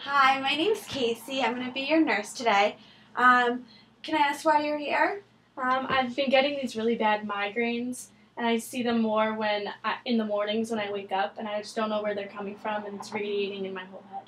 Hi, my name's Casey. I'm going to be your nurse today. Can I ask why you're here? I've been getting these really bad migraines, and I see them more in the mornings when I wake up, and I just don't know where they're coming from, and it's radiating in my whole head.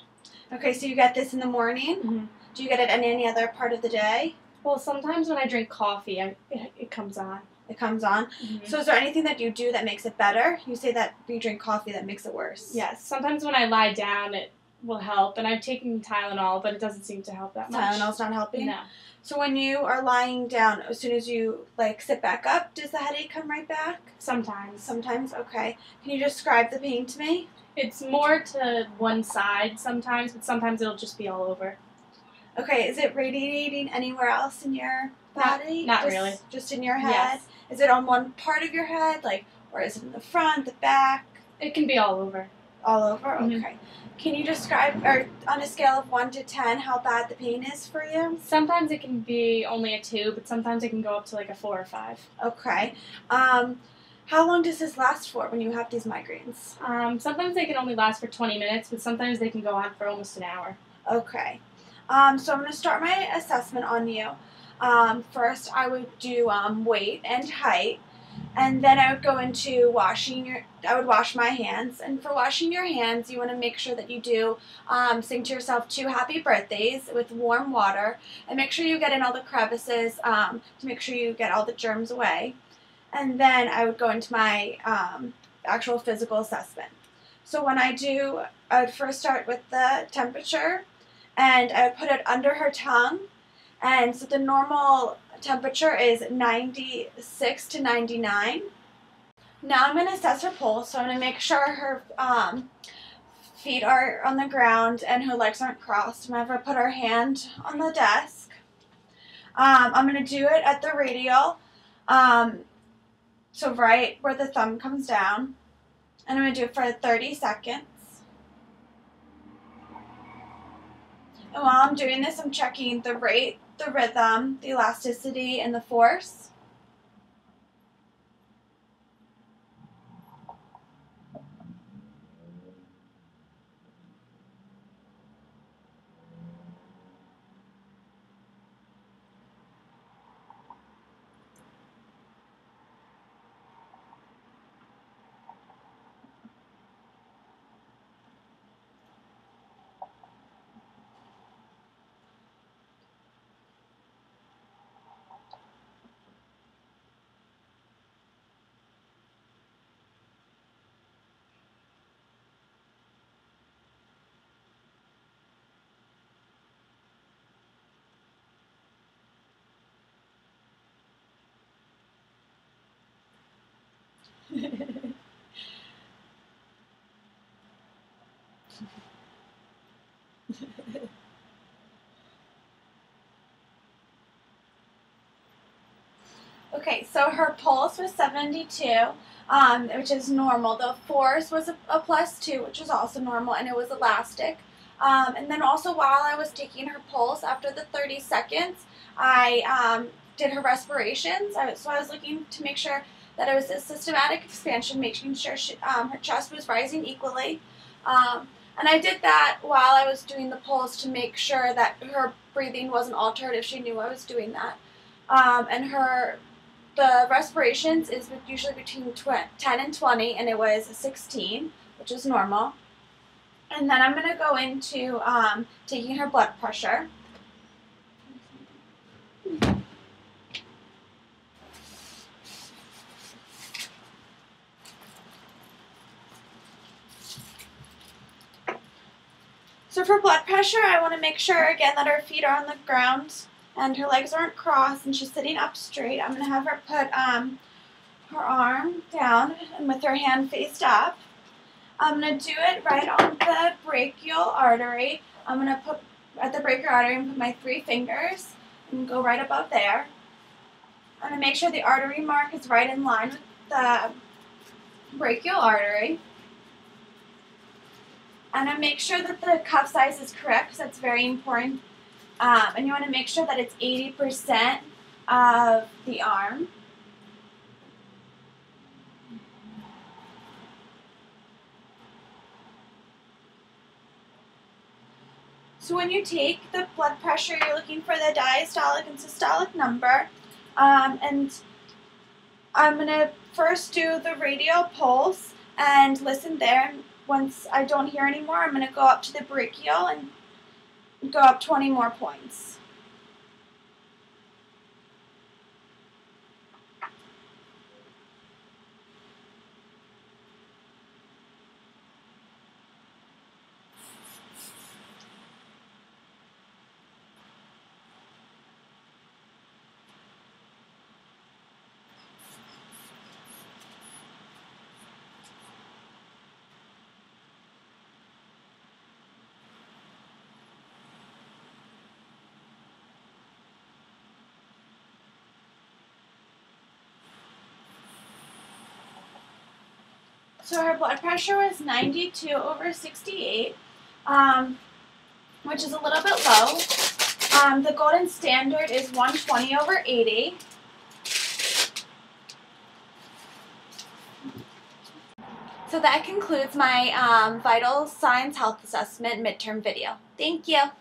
Okay, so you get this in the morning? Mm-hmm. Do you get it in any other part of the day? Well, sometimes when I drink coffee, it comes on. It comes on? Mm-hmm. So is there anything that you do that makes it better? You say that you drink coffee that makes it worse. Yes, sometimes when I lie down, it will help, and I've taken Tylenol, but it doesn't seem to help that much. Tylenol's not helping? No. So when you are lying down, as soon as you sit back up, does the headache come right back? Sometimes. Sometimes? Okay. Can you describe the pain to me? It's more to one side sometimes, but sometimes it'll just be all over. Okay, is it radiating anywhere else in your body? Not really. Just in your head? Yes. Is it on one part of your head, or is it in the front, the back? It can be all over. All over? Mm-hmm. Okay. Can you describe, or on a scale of 1 to 10, how bad the pain is for you? Sometimes it can be only a 2, but sometimes it can go up to a 4 or 5. Okay. How long does this last for when you have these migraines? Sometimes they can only last for 20 minutes, but sometimes they can go on for almost an hour. Okay. So I'm going to start my assessment on you. First, I would do weight and height, and then I would go into I would wash my hands. And for washing your hands, you want to make sure that you do sing to yourself 2 happy birthdays with warm water, and make sure you get in all the crevices to make sure you get all the germs away. And then I would go into my actual physical assessment. So when I would first start with the temperature, and I would put it under her tongue. And so the normal temperature is 96 to 99. Now I'm going to assess her pulse. So I'm going to make sure her feet are on the ground and her legs aren't crossed. I'm going to have her put her hand on the desk. I'm going to do it at the radial, so right where the thumb comes down. And I'm going to do it for 30 seconds. And while I'm doing this, I'm checking the rate, the rhythm, the elasticity, and the force. Okay, so her pulse was 72, which is normal. The force was a +2, which was also normal, and it was elastic. And then also while I was taking her pulse, after the 30 seconds, I did her respirations. So I was looking to make sure that it was a systematic expansion, making sure her chest was rising equally. And I did that while I was doing the pulse to make sure that her breathing wasn't altered if she knew I was doing that. And the respirations is usually between 10 and 20, and it was 16, which is normal. And then I'm going to go into taking her blood pressure. So for blood pressure, I want to make sure, again, that her feet are on the ground and her legs aren't crossed and she's sitting up straight. I'm going to have her put her arm down and with her hand faced up. I'm going to do it right on the brachial artery. I'm going to put at the brachial artery and put my 3 fingers and go right above there. I'm going to make sure the artery mark is right in line with the brachial artery. And I make sure that the cuff size is correct, because that's very important. And you want to make sure that it's 80% of the arm. So when you take the blood pressure, you're looking for the diastolic and systolic number. And I'm going to first do the radial pulse and listen there. And once I don't hear anymore, I'm going to go up to the brachial and go up 20 more points. So her blood pressure was 92/68, which is a little bit low. The golden standard is 120/80. So that concludes my vital signs health assessment midterm video. Thank you.